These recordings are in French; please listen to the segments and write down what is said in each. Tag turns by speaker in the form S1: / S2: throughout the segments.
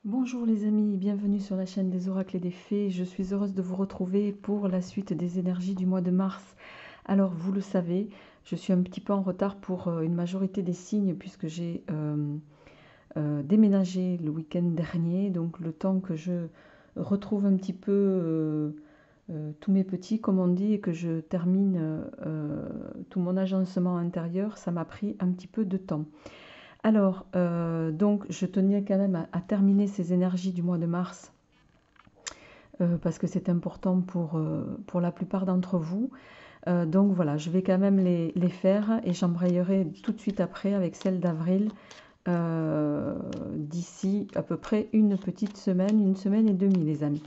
S1: Bonjour les amis, bienvenue sur la chaîne des oracles et des fées. Je suis heureuse de vous retrouver pour la suite des énergies du mois de mars. Alors vous le savez, je suis un petit peu en retard pour une majorité des signes puisque j'ai déménagé le week-end dernier. Donc le temps que je retrouve un petit peu tous mes petits comme on dit et que je termine tout mon agencement intérieur, ça m'a pris un petit peu de temps. Alors, donc, je tenais quand même à terminer ces énergies du mois de mars parce que c'est important pour la plupart d'entre vous. Donc voilà, je vais quand même les faire et j'embrayerai tout de suite après avec celle d'avril d'ici à peu près une semaine et demie les amis.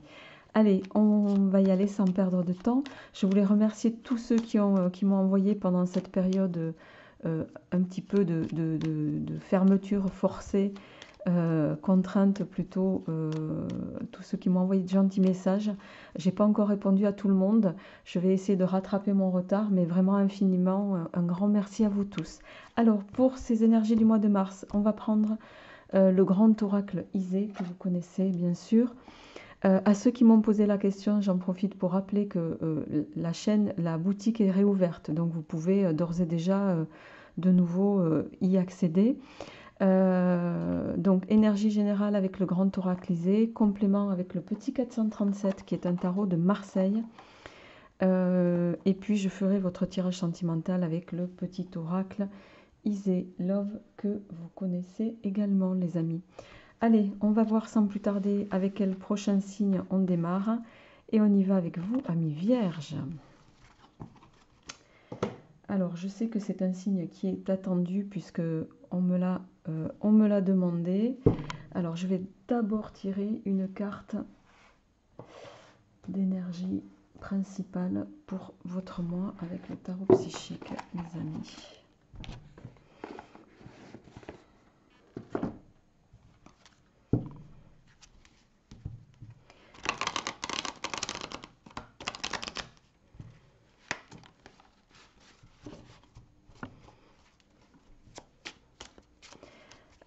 S1: Allez, on va y aller sans perdre de temps. Je voulais remercier tous ceux qui m'ont envoyé pendant cette période un petit peu de fermeture forcée, contrainte plutôt, tous ceux qui m'ont envoyé de gentils messages. J'ai pas encore répondu à tout le monde. Je vais essayer de rattraper mon retard, mais vraiment infiniment, un grand merci à vous tous. Alors, pour ces énergies du mois de mars, on va prendre le grand oracle Isée, que vous connaissez bien sûr. À ceux qui m'ont posé la question, j'en profite pour rappeler que la boutique est réouverte, donc vous pouvez d'ores et déjà de nouveau y accéder. Donc énergie générale avec le grand oracle Isée, complément avec le petit 437 qui est un tarot de Marseille. Et puis je ferai votre tirage sentimental avec le petit oracle Isée Love que vous connaissez également les amis. Allez, on va voir sans plus tarder avec quel prochain signe on démarre. Et on y va avec vous, amis vierges. Alors, je sais que c'est un signe qui est attendu puisque on me l'a demandé. Alors, je vais d'abord tirer une carte d'énergie principale pour votre mois avec le tarot psychique, les amis.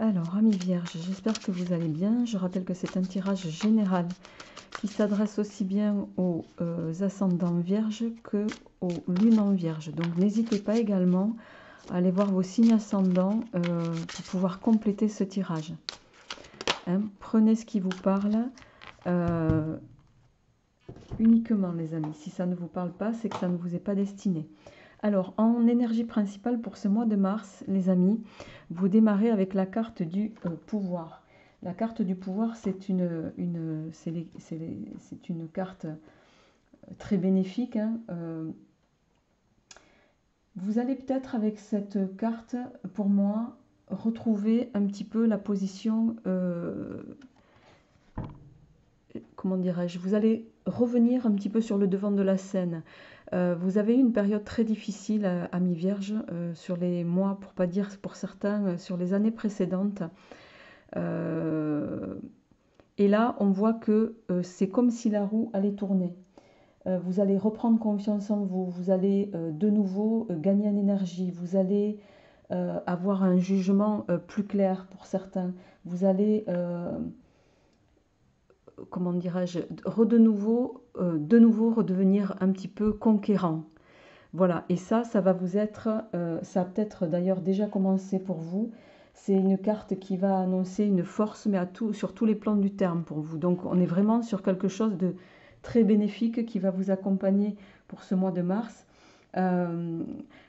S1: Alors, amis vierges, j'espère que vous allez bien. Je rappelle que c'est un tirage général qui s'adresse aussi bien aux ascendants vierges qu'aux lunes en vierge. Donc, n'hésitez pas également à aller voir vos signes ascendants pour pouvoir compléter ce tirage. Hein, prenez ce qui vous parle uniquement, les amis. Si ça ne vous parle pas, c'est que ça ne vous est pas destiné. Alors, en énergie principale pour ce mois de mars, les amis, vous démarrez avec la carte du pouvoir. La carte du pouvoir, c'est une carte très bénéfique. Hein. Vous allez peut-être avec cette carte, pour moi, retrouver un petit peu la position, comment dirais-je, vous allez revenir un petit peu sur le devant de la scène. Vous avez eu une période très difficile, amis vierges, sur les mois, pour pas dire pour certains, sur les années précédentes. Et là, on voit que c'est comme si la roue allait tourner. Vous allez reprendre confiance en vous, vous allez de nouveau gagner en énergie, vous allez avoir un jugement plus clair pour certains. Vous allez, comment dirais-je, de nouveau redevenir un petit peu conquérant. Voilà, et ça va vous être, ça a peut-être d'ailleurs déjà commencé pour vous. C'est une carte qui va annoncer une force, mais sur tous les plans du terme pour vous. Donc on est vraiment sur quelque chose de très bénéfique qui va vous accompagner pour ce mois de mars.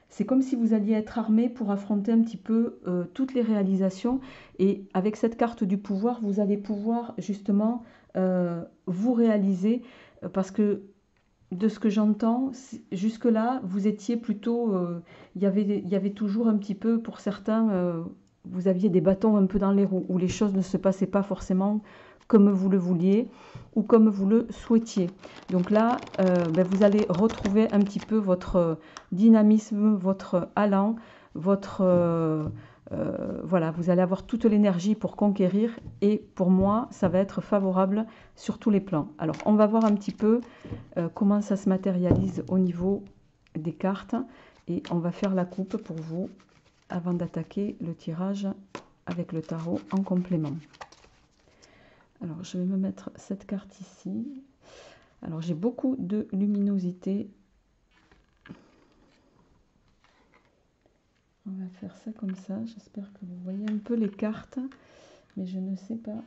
S1: C'est comme si vous alliez être armé pour affronter un petit peu toutes les réalisations. Et avec cette carte du pouvoir, vous allez pouvoir justement vous réaliser parce que de ce que j'entends, jusque-là, vous étiez plutôt... il y avait toujours un petit peu, pour certains, vous aviez des bâtons un peu dans les roues, où les choses ne se passaient pas forcément comme vous le vouliez ou comme vous le souhaitiez. Donc là, vous allez retrouver un petit peu votre dynamisme, votre allant, voilà, vous allez avoir toute l'énergie pour conquérir et pour moi, ça va être favorable sur tous les plans. Alors, on va voir un petit peu comment ça se matérialise au niveau des cartes et on va faire la coupe pour vous avant d'attaquer le tirage avec le tarot en complément. Alors, je vais me mettre cette carte ici. Alors, j'ai beaucoup de luminosité. On va faire ça comme ça. J'espère que vous voyez un peu les cartes, mais je ne sais pas.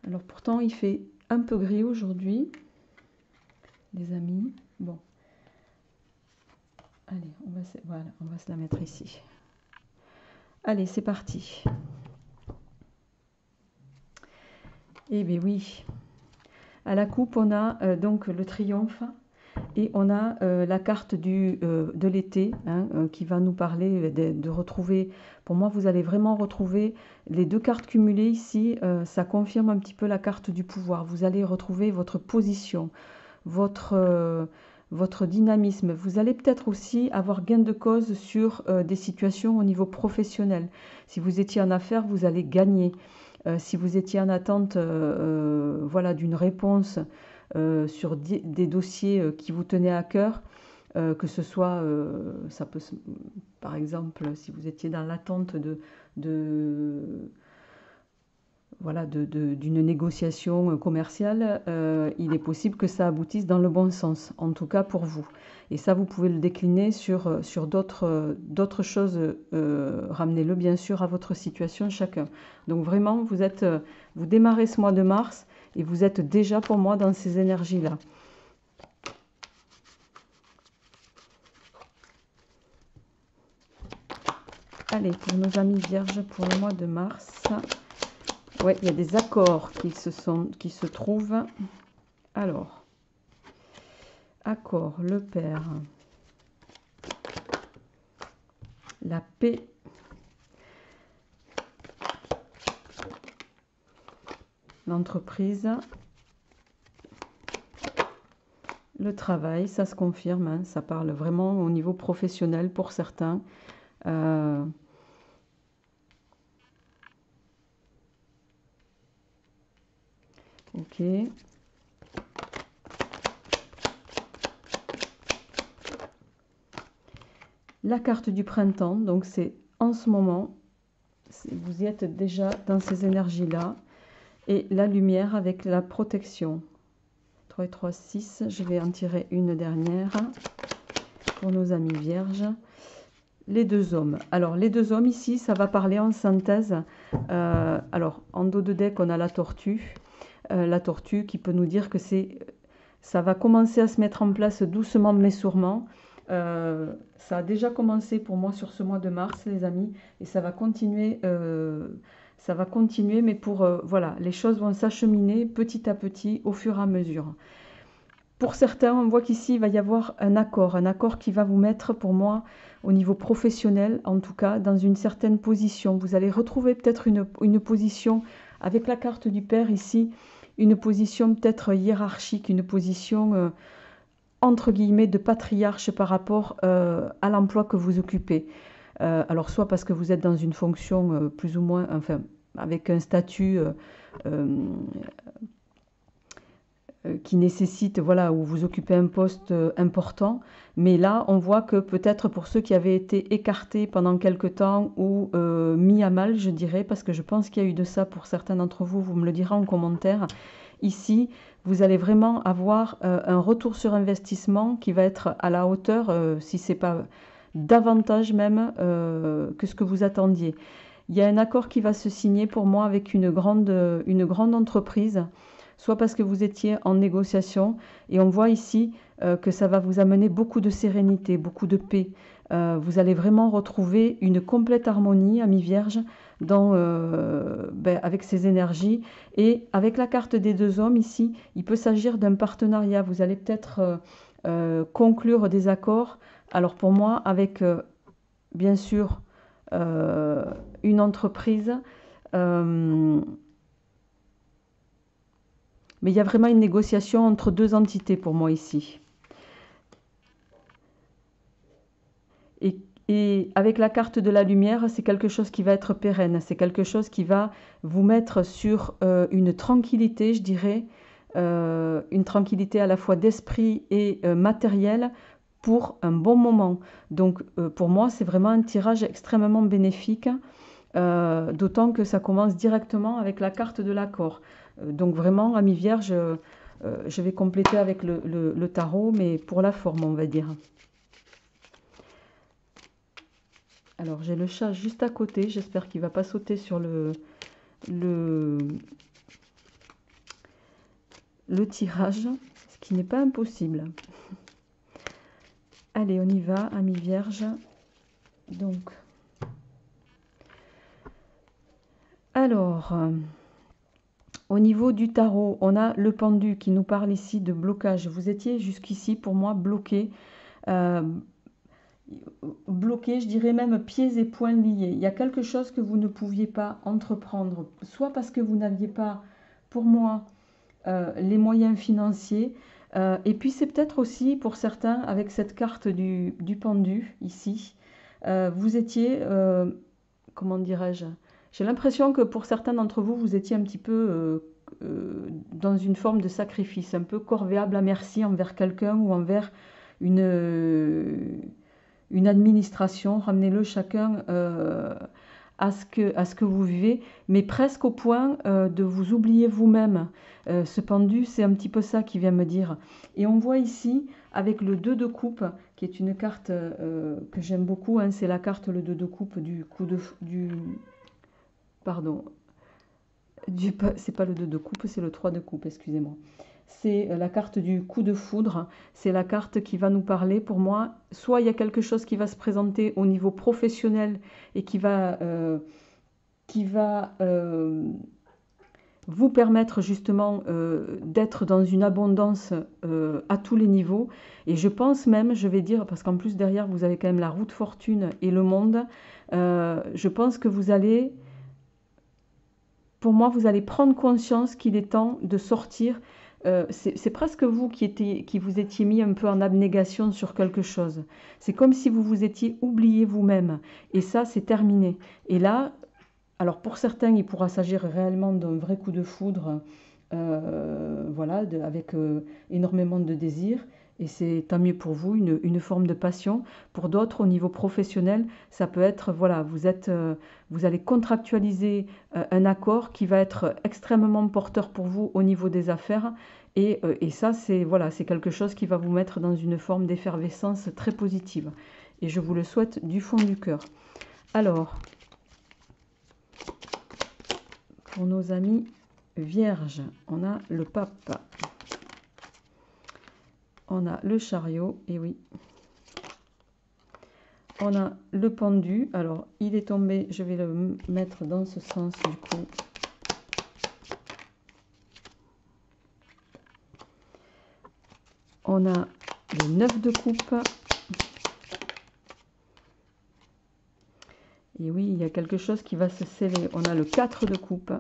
S1: Alors, pourtant, il fait un peu gris aujourd'hui, les amis. Bon. Allez, voilà, on va se la mettre ici. Allez, c'est parti. Eh bien oui. À la coupe, on a donc le triomphe. Et on a la carte de l'été hein, qui va nous parler de retrouver, pour moi vous allez vraiment retrouver les deux cartes cumulées ici, ça confirme un petit peu la carte du pouvoir. Vous allez retrouver votre position, votre dynamisme. Vous allez peut-être aussi avoir gain de cause sur des situations au niveau professionnel. Si vous étiez en affaires, vous allez gagner. Si vous étiez en attente voilà, d'une réponse, sur des dossiers qui vous tenaient à cœur, que ce soit, ça peut, par exemple, si vous étiez dans l'attente voilà, d'une négociation commerciale, il est possible que ça aboutisse dans le bon sens, en tout cas pour vous. Et ça, vous pouvez le décliner sur d'autres choses, ramenez-le bien sûr à votre situation chacun. Donc vraiment, vous démarrez ce mois de mars, et vous êtes déjà pour moi dans ces énergies-là. Allez, pour nos amis vierges, pour le mois de mars. Ouais, il y a des accords qui se trouvent. Alors, accord, le père. La paix. L'entreprise. Le travail, ça se confirme, hein, ça parle vraiment au niveau professionnel pour certains. Ok. La carte du printemps, donc c'est en ce moment, vous y êtes déjà dans ces énergies-là. Et la lumière avec la protection. 3 et 3, 6. Je vais en tirer une dernière pour nos amis vierges. Les deux hommes. Alors, les deux hommes ici, ça va parler en synthèse. Alors, en dos de deck, on a la tortue. La tortue qui peut nous dire que ça va commencer à se mettre en place doucement mais sûrement. Ça a déjà commencé pour moi sur ce mois de mars, les amis, et ça va continuer. Mais voilà, les choses vont s'acheminer petit à petit au fur et à mesure. Pour certains, on voit qu'ici, il va y avoir un accord qui va vous mettre, pour moi, au niveau professionnel, en tout cas, dans une certaine position. Vous allez retrouver peut-être une position, avec la carte du père ici, une position peut-être hiérarchique, une position, entre guillemets, de patriarche par rapport à l'emploi que vous occupez. Alors, soit parce que vous êtes dans une fonction plus ou moins, enfin, avec un statut qui nécessite, voilà, où vous occupez un poste important. Mais là, on voit que peut-être pour ceux qui avaient été écartés pendant quelque temps ou mis à mal, je dirais, parce que je pense qu'il y a eu de ça pour certains d'entre vous, vous me le direz en commentaire. Ici, vous allez vraiment avoir un retour sur investissement qui va être à la hauteur, si ce n'est pas davantage même que ce que vous attendiez. Il y a un accord qui va se signer pour moi avec une grande entreprise, soit parce que vous étiez en négociation, et on voit ici que ça va vous amener beaucoup de sérénité, beaucoup de paix. Vous allez vraiment retrouver une complète harmonie, amis vierges, avec ces énergies. Et avec la carte des deux hommes ici, il peut s'agir d'un partenariat. Vous allez peut-être conclure des accords. Alors pour moi, avec bien sûr une entreprise, mais il y a vraiment une négociation entre deux entités pour moi ici. Et avec la carte de la lumière, c'est quelque chose qui va être pérenne. C'est quelque chose qui va vous mettre sur une tranquillité, je dirais, une tranquillité à la fois d'esprit et matérielle pour un bon moment. Donc pour moi, c'est vraiment un tirage extrêmement bénéfique. d'autant que ça commence directement avec la carte de l'accord. Donc vraiment, Amis Vierge, je vais compléter avec le tarot, mais pour la forme, on va dire. Alors, j'ai le chat juste à côté. J'espère qu'il ne va pas sauter sur le tirage, ce qui n'est pas impossible. Allez, on y va, Amis Vierge. Donc, alors, au niveau du tarot, on a le pendu qui nous parle ici de blocage. Vous étiez jusqu'ici, pour moi, bloqué. Bloqué, je dirais même pieds et poings liés. Il y a quelque chose que vous ne pouviez pas entreprendre, soit parce que vous n'aviez pas, pour moi, les moyens financiers. Et puis c'est peut-être aussi pour certains, avec cette carte du pendu ici, vous étiez, comment dirais-je, j'ai l'impression que pour certains d'entre vous, vous étiez un petit peu dans une forme de sacrifice, un peu corvéable à merci envers quelqu'un ou envers une administration. Ramenez-le chacun à ce que vous vivez, mais presque au point de vous oublier vous-même. Ce pendu, c'est un petit peu ça qui vient me dire. Et on voit ici, avec le 2 de coupe, qui est une carte que j'aime beaucoup, hein, c'est la carte le 2 de coupe du coup de... pardon, c'est pas le 2 de coupe, c'est le 3 de coupe, excusez-moi. C'est la carte du coup de foudre, c'est la carte qui va nous parler, pour moi, soit il y a quelque chose qui va se présenter au niveau professionnel et qui va vous permettre justement d'être dans une abondance à tous les niveaux. Et je pense même, je vais dire, parce qu'en plus derrière vous avez quand même la roue de fortune et le monde, je pense que vous allez, pour moi, vous allez prendre conscience qu'il est temps de sortir. C'est presque vous qui vous étiez mis un peu en abnégation sur quelque chose. C'est comme si vous vous étiez oublié vous-même. Et ça, c'est terminé. Et là, alors pour certains, il pourra s'agir réellement d'un vrai coup de foudre, voilà, avec énormément de désir. Et c'est tant mieux pour vous, une forme de passion. Pour d'autres, au niveau professionnel, ça peut être, voilà, vous allez contractualiser un accord qui va être extrêmement porteur pour vous au niveau des affaires. Et ça, c'est voilà, c'est quelque chose qui va vous mettre dans une forme d'effervescence très positive. Et je vous le souhaite du fond du cœur. Alors, pour nos amis vierges, on a le pape. On a le chariot, et oui. On a le pendu. Alors, il est tombé, je vais le mettre dans ce sens du coup. On a le 9 de coupe. Et oui, il y a quelque chose qui va se sceller. On a le 4 de coupe.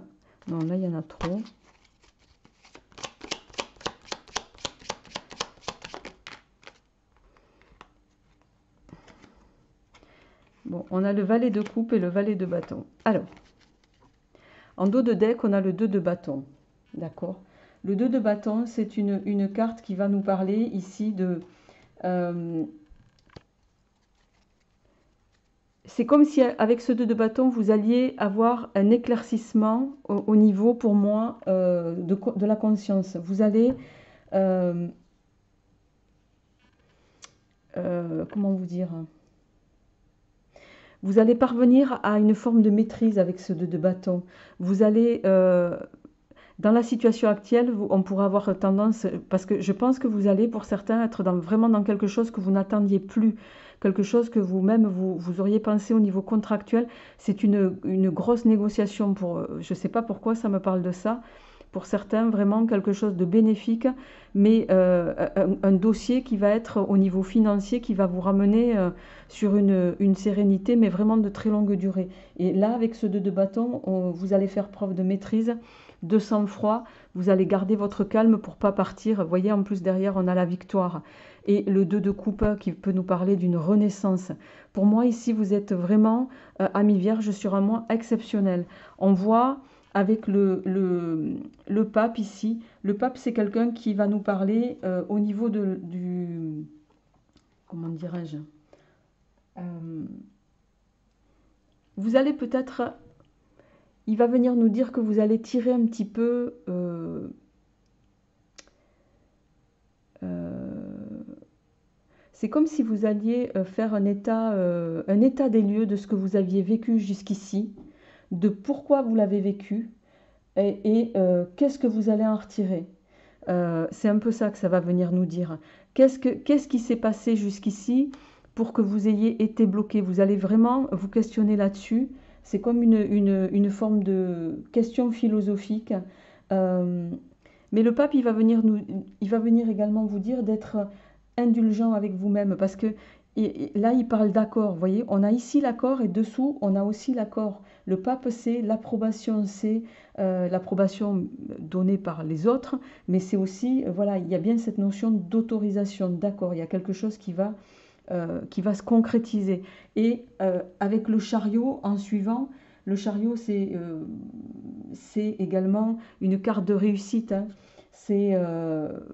S1: Non, là, il y en a trop. Bon, on a le valet de coupe et le valet de bâton. Alors, en dos de deck, on a le 2 de bâton. D'accord? Le 2 de bâton, c'est une carte qui va nous parler ici de... c'est comme si avec ce 2 de bâton, vous alliez avoir un éclaircissement au niveau, pour moi, de la conscience. Vous allez... comment vous dire? Vous allez parvenir à une forme de maîtrise avec ce 2 de bâton. Vous allez... dans la situation actuelle, on pourra avoir tendance, parce que je pense que vous allez, pour certains, être vraiment dans quelque chose que vous n'attendiez plus, quelque chose que vous-même, vous auriez pensé au niveau contractuel. C'est une grosse négociation. Je ne sais pas pourquoi ça me parle de ça. Pour certains, vraiment quelque chose de bénéfique, mais un dossier qui va être au niveau financier, qui va vous ramener sur une sérénité, mais vraiment de très longue durée. Et là, avec ce 2 de bâton, vous allez faire preuve de maîtrise, de sang-froid, vous allez garder votre calme pour pas partir. Vous voyez, en plus derrière, on a la victoire. Et le 2 de coupe qui peut nous parler d'une renaissance. Pour moi, ici, vous êtes vraiment, amis vierges, sur un mois exceptionnel. On voit avec le pape ici. Le pape, c'est quelqu'un qui va nous parler au niveau du... Comment dirais-je, vous allez peut-être il va venir nous dire que vous allez tirer un petit peu... c'est comme si vous alliez faire un état des lieux de ce que vous aviez vécu jusqu'ici, de pourquoi vous l'avez vécu et qu'est-ce que vous allez en retirer. C'est un peu ça que ça va venir nous dire. Qu'est-ce qui s'est passé jusqu'ici pour que vous ayez été bloqué? Vous allez vraiment vous questionner là-dessus. C'est comme une forme de question philosophique. Euh, mais le pape, il va venir également vous dire d'être indulgent avec vous-même parce que là, il parle d'accord. Vous voyez, on a ici l'accord et dessous, on a aussi l'accord. Le pape, c'est l'approbation donnée par les autres, mais c'est aussi, voilà, il y a bien cette notion d'autorisation, d'accord. Il y a quelque chose qui va se concrétiser. Et avec le chariot, en suivant, le chariot, c'est également une carte de réussite, hein. C'est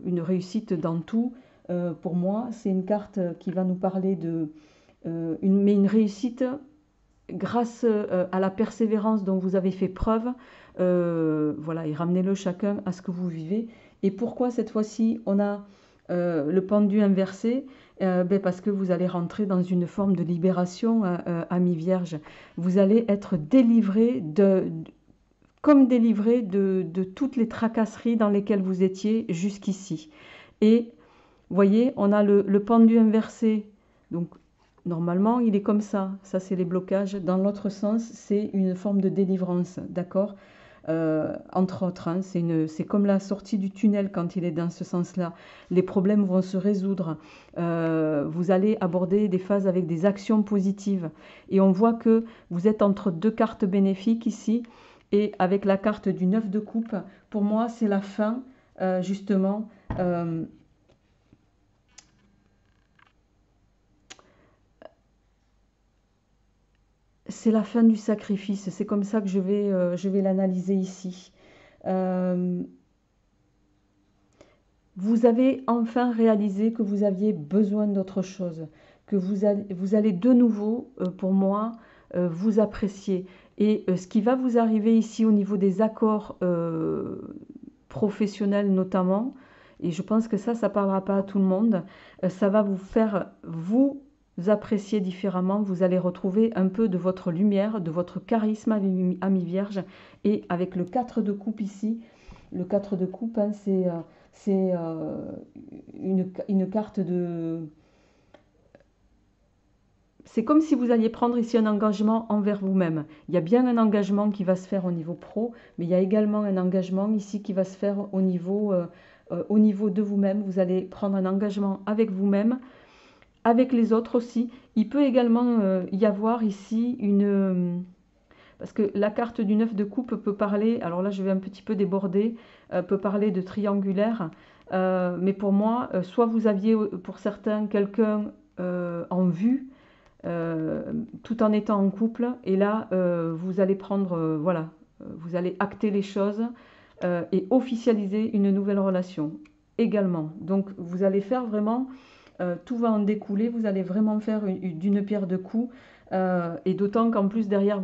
S1: une réussite dans tout. Pour moi, c'est une carte qui va nous parler mais une réussite grâce à la persévérance dont vous avez fait preuve. Voilà, et ramenez-le chacun à ce que vous vivez. Et pourquoi cette fois-ci on a le pendu inversé? Parce que vous allez rentrer dans une forme de libération, ami Vierge. Vous allez être délivré comme délivré de toutes les tracasseries dans lesquelles vous étiez jusqu'ici. Et vous voyez, on a le pendu inversé. Donc, normalement, il est comme ça. Ça, c'est les blocages. Dans l'autre sens, c'est une forme de délivrance, d'accord? Entre autres, hein, c'est comme la sortie du tunnel quand il est dans ce sens-là. Les problèmes vont se résoudre. Vous allez aborder des phases avec des actions positives. Et on voit que vous êtes entre deux cartes bénéfiques ici. Et avec la carte du 9 de coupe, pour moi, c'est la fin, justement. C'est la fin du sacrifice, c'est comme ça que je vais l'analyser ici. Euh, vous avez enfin réalisé que vous aviez besoin d'autre chose, que vous allez de nouveau, pour moi, vous apprécier. Et ce qui va vous arriver ici au niveau des accords professionnels notamment, et je pense que ça ne parlera pas à tout le monde, ça va vous faire vous apprécier différemment, vous allez retrouver un peu de votre lumière, de votre charisme, ami Vierge, et avec le 4 de coupe ici, le 4 de coupe, hein, c'est une carte de... C'est comme si vous alliez prendre ici un engagement envers vous-même. Il y a bien un engagement qui va se faire au niveau pro, mais il y a également un engagement ici qui va se faire au niveau de vous-même. Vous allez prendre un engagement avec vous-même, avec les autres aussi. Il peut également y avoir ici parce que la carte du 9 de coupe peut parler, alors là je vais un petit peu déborder, peut parler de triangulaire, mais pour moi, soit vous aviez pour certains quelqu'un en vue, tout en étant en couple, et là vous allez prendre, voilà, vous allez acter les choses et officialiser une nouvelle relation également. Donc vous allez faire vraiment tout va en découler, vous allez vraiment faire d'une pierre deux coups. Et d'autant qu'en plus derrière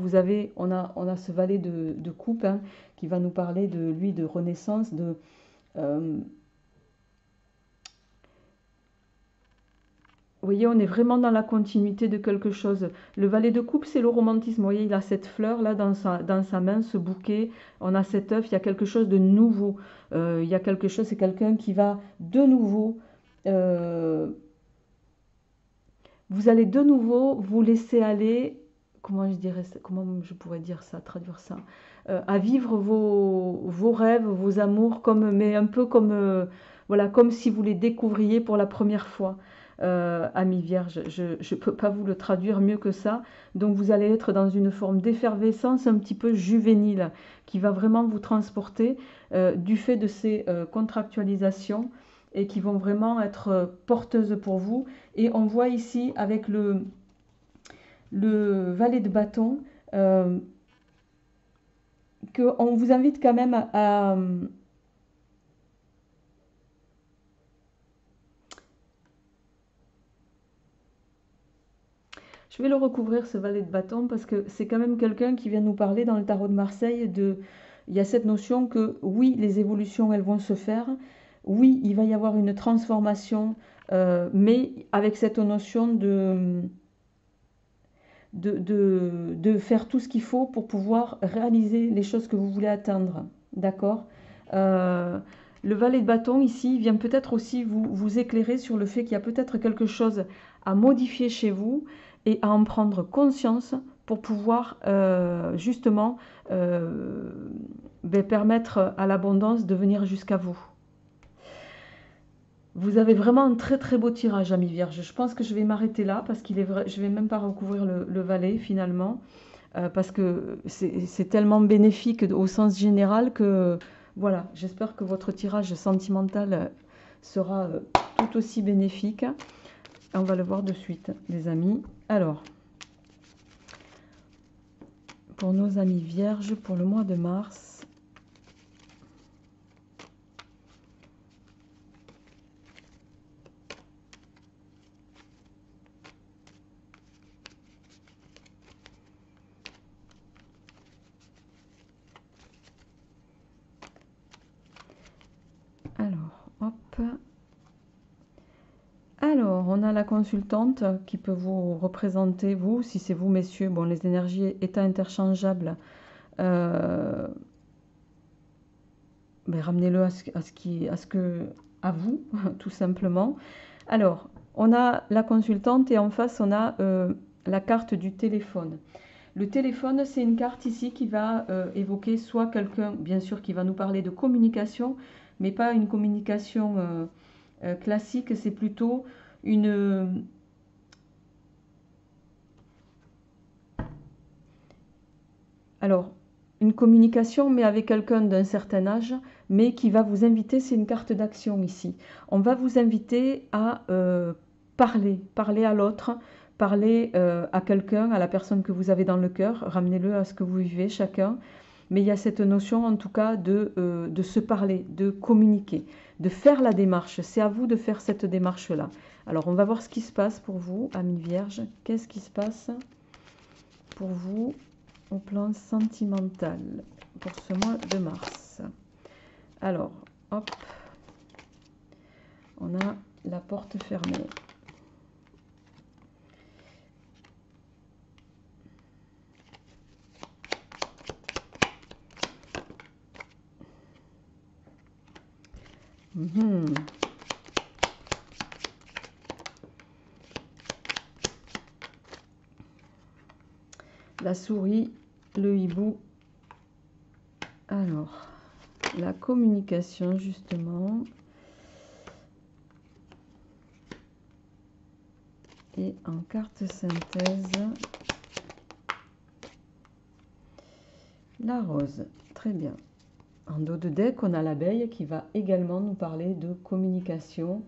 S1: on a ce valet de coupe, hein, qui va nous parler de lui de renaissance, vous voyez, on est vraiment dans la continuité de quelque chose. Le valet de coupe, c'est le romantisme. Vous voyez, il a cette fleur là dans sa main, ce bouquet. On a cet œuf, il y a quelque chose de nouveau. Il y a quelque chose, c'est quelqu'un qui va de nouveau euh, vous allez de nouveau vous laisser aller, comment je pourrais dire ça, traduire ça, à vivre vos rêves, vos amours, mais un peu comme, voilà, comme si vous les découvriez pour la première fois, amis vierges. Je ne peux pas vous le traduire mieux que ça. Donc vous allez être dans une forme d'effervescence un petit peu juvénile qui va vraiment vous transporter du fait de ces contractualisations et qui vont vraiment être porteuses pour vous. Et on voit ici avec le valet de bâton qu'on vous invite quand même à Je vais le recouvrir, ce valet de bâton, parce que c'est quand même quelqu'un qui vient nous parler dans le tarot de Marseille de... Il y a cette notion que oui, les évolutions, elles vont se faire. Oui, il va y avoir une transformation, mais avec cette notion de faire tout ce qu'il faut pour pouvoir réaliser les choses que vous voulez atteindre. D'accord. Le valet de bâton ici vient peut-être aussi vous éclairer sur le fait qu'il y a peut-être quelque chose à modifier chez vous et à en prendre conscience pour pouvoir justement permettre à l'abondance de venir jusqu'à vous. Vous avez vraiment un très très beau tirage, ami Vierge. Je pense que je vais m'arrêter là parce qu'il est vrai, je vais même pas recouvrir le valet finalement, parce que c'est tellement bénéfique au sens général que voilà, j'espère que votre tirage sentimental sera tout aussi bénéfique. On va le voir de suite, les amis. Alors, pour nos amis Vierges, pour le mois de mars, alors, hop. Alors, on a la consultante qui peut vous représenter, vous, si c'est vous, messieurs. Bon, les énergies étant interchangeables, ramenez-le à vous, tout simplement. Alors, on a la consultante et en face, on a la carte du téléphone. Le téléphone, c'est une carte ici qui va évoquer soit quelqu'un, bien sûr, qui va nous parler de communication, mais pas une communication classique, c'est plutôt une... Alors, une communication, mais avec quelqu'un d'un certain âge, mais qui va vous inviter, c'est une carte d'action ici. On va vous inviter à parler à l'autre, parler à quelqu'un, à la personne que vous avez dans le cœur, ramenez-le à ce que vous vivez chacun. Mais il y a cette notion en tout cas de se parler, de communiquer, de faire la démarche. C'est à vous de faire cette démarche-là. Alors on va voir ce qui se passe pour vous, amis vierges. Qu'est-ce qui se passe pour vous au plan sentimental pour ce mois de mars? Alors, hop, on a la porte fermée. La souris, le hibou. Alors, la communication, justement. Et en carte synthèse, la rose. Très bien. En dos de deck, on a l'abeille qui va également nous parler de communication.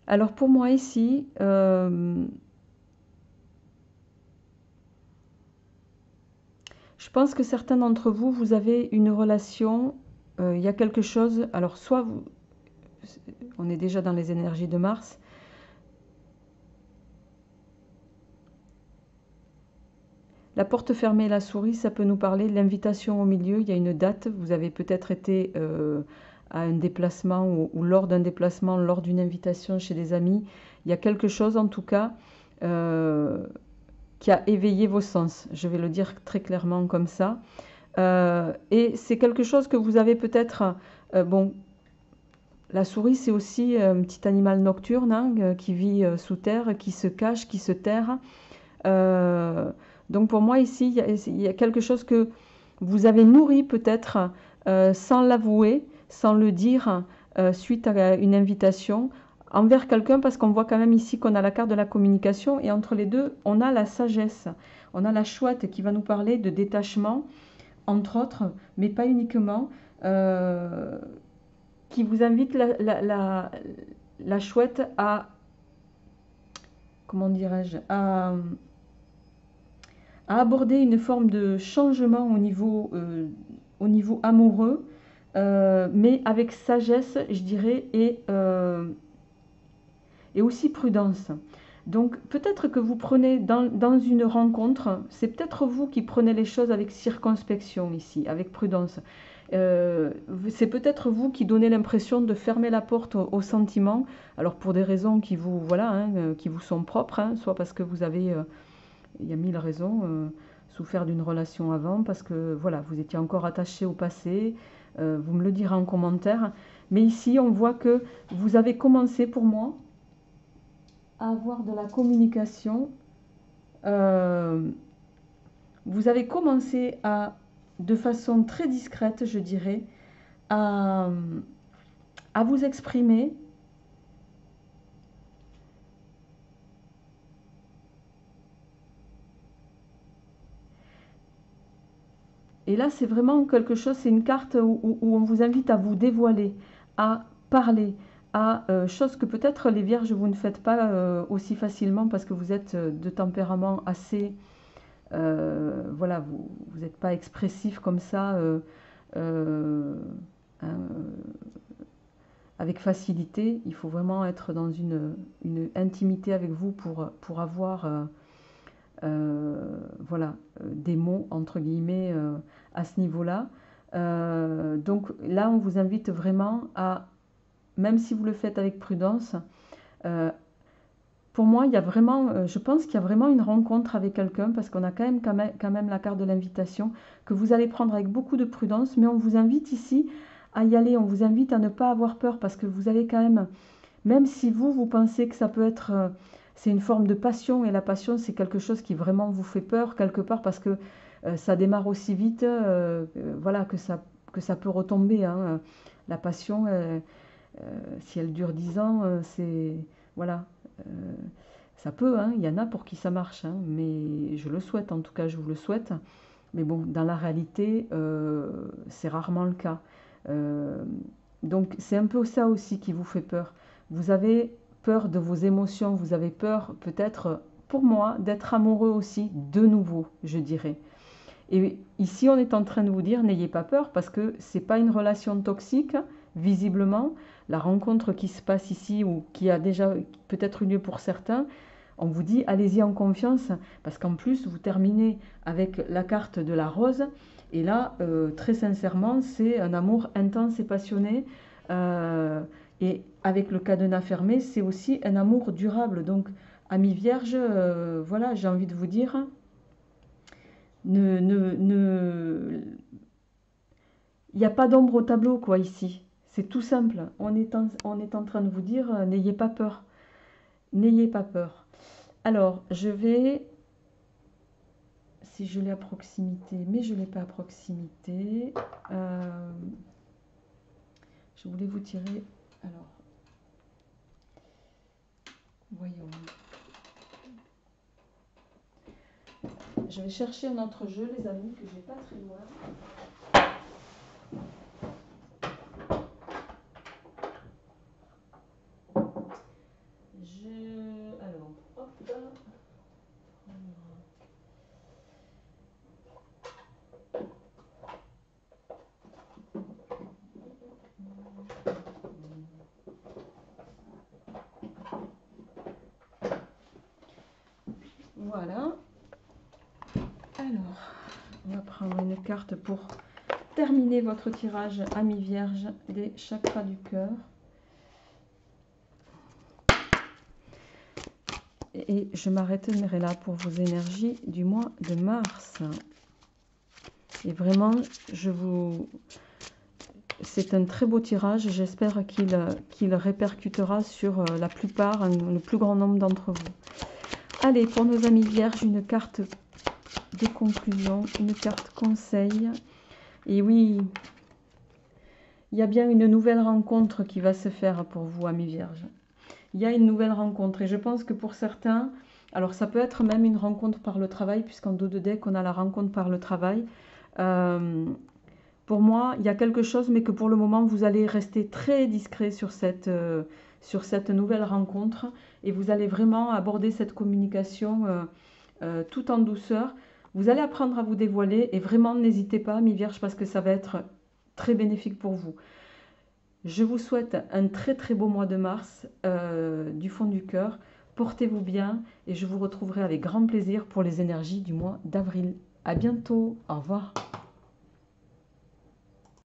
S1: Alors, pour moi ici, je pense que certains d'entre vous, vous avez une relation, il y a quelque chose, alors soit vous, on est déjà dans les énergies de Mars, la porte fermée et la souris, ça peut nous parler de l'invitation au milieu, il y a une date, vous avez peut-être été à un déplacement ou lors d'un déplacement, lors d'une invitation chez des amis, il y a quelque chose en tout cas qui a éveillé vos sens, je vais le dire très clairement comme ça. Et c'est quelque chose que vous avez peut-être, bon, la souris c'est aussi un petit animal nocturne hein, qui vit sous terre, qui se cache, qui se terre. Donc pour moi ici, il y a quelque chose que vous avez nourri peut-être sans l'avouer, sans le dire, suite à une invitation, envers quelqu'un, parce qu'on voit quand même ici qu'on a la carte de la communication, et entre les deux, on a la sagesse. On a la chouette qui va nous parler de détachement, entre autres, mais pas uniquement, qui vous invite la chouette à, comment dirais-je, à aborder une forme de changement au niveau amoureux, mais avec sagesse, je dirais, et aussi prudence. Donc peut-être que vous prenez dans une rencontre, c'est peut-être vous qui prenez les choses avec circonspection ici, avec prudence. C'est peut-être vous qui donnez l'impression de fermer la porte aux sentiments, alors pour des raisons qui vous, voilà, hein, qui vous sont propres, hein, soit parce que vous avez, il y a 1000 raisons, souffert d'une relation avant, parce que voilà, vous étiez encore attaché au passé, vous me le direz en commentaire. Mais ici, on voit que vous avez commencé, pour moi, à avoir de la communication. Vous avez commencé de façon très discrète, je dirais, à vous exprimer. Et là, c'est vraiment quelque chose, c'est une carte où on vous invite à vous dévoiler, à parler, à chose que peut-être les vierges, vous ne faites pas aussi facilement parce que vous êtes de tempérament assez, voilà, vous n'êtes pas expressif comme ça, hein, avec facilité. Il faut vraiment être dans une intimité avec vous pour avoir voilà, des mots, entre guillemets, à ce niveau-là. Donc là, on vous invite vraiment à, même si vous le faites avec prudence, pour moi, il y a vraiment, je pense qu'il y a vraiment une rencontre avec quelqu'un, parce qu'on a quand même la carte de l'invitation, que vous allez prendre avec beaucoup de prudence, mais on vous invite ici à y aller, on vous invite à ne pas avoir peur, parce que vous avez quand même si vous pensez que ça peut être, c'est une forme de passion, et la passion, c'est quelque chose qui vraiment vous fait peur, quelque part, parce que ça démarre aussi vite, voilà, que ça peut retomber, hein. La passion, si elle dure 10 ans, c'est, voilà, ça peut, hein, il y en a pour qui ça marche, hein, mais je le souhaite, en tout cas, je vous le souhaite. Mais bon, dans la réalité, c'est rarement le cas. Euh, donc c'est un peu ça aussi qui vous fait peur. Vous avez peur de vos émotions, vous avez peur peut-être, pour moi, d'être amoureux aussi, de nouveau, je dirais. Et ici, on est en train de vous dire, n'ayez pas peur, parce que c'est pas une relation toxique, visiblement. La rencontre qui se passe ici, ou qui a déjà peut-être eu lieu pour certains, on vous dit, allez-y en confiance, parce qu'en plus, vous terminez avec la carte de la rose. Et là, très sincèrement, c'est un amour intense et passionné. Et avec le cadenas fermé, c'est aussi un amour durable. Donc, amis vierges, voilà, j'ai envie de vous dire, il n'y a pas d'ombre au tableau, quoi, ici. C'est tout simple. On est en train de vous dire, n'ayez pas peur. N'ayez pas peur. Alors, je vais, si je l'ai à proximité, mais je ne l'ai pas à proximité, je voulais vous tirer, alors, voyons. Je vais chercher un autre jeu, les amis, que j'ai pas très loin. Alors, hop. Voilà. Alors, on va prendre une carte pour terminer votre tirage amis vierge des chakras du cœur. Et je m'arrêterai là pour vos énergies du mois de mars. Et vraiment, c'est un très beau tirage. J'espère qu'il répercutera sur la plupart, le plus grand nombre d'entre vous. Allez, pour nos amis vierges, une carte de conclusion, une carte conseil. Et oui, il y a bien une nouvelle rencontre qui va se faire pour vous, amis vierges. il y a une nouvelle rencontre. Et je pense que pour certains, alors ça peut être même une rencontre par le travail, puisqu'en dos de deck, on a la rencontre par le travail. Euh, pour moi, il y a quelque chose, mais que pour le moment, vous allez rester très discret sur cette nouvelle rencontre et vous allez vraiment aborder cette communication tout en douceur. Vous allez apprendre à vous dévoiler et vraiment n'hésitez pas, mi-vierge, parce que ça va être très bénéfique pour vous. Je vous souhaite un très très beau mois de mars du fond du cœur. Portez-vous bien et je vous retrouverai avec grand plaisir pour les énergies du mois d'avril. À bientôt, au revoir.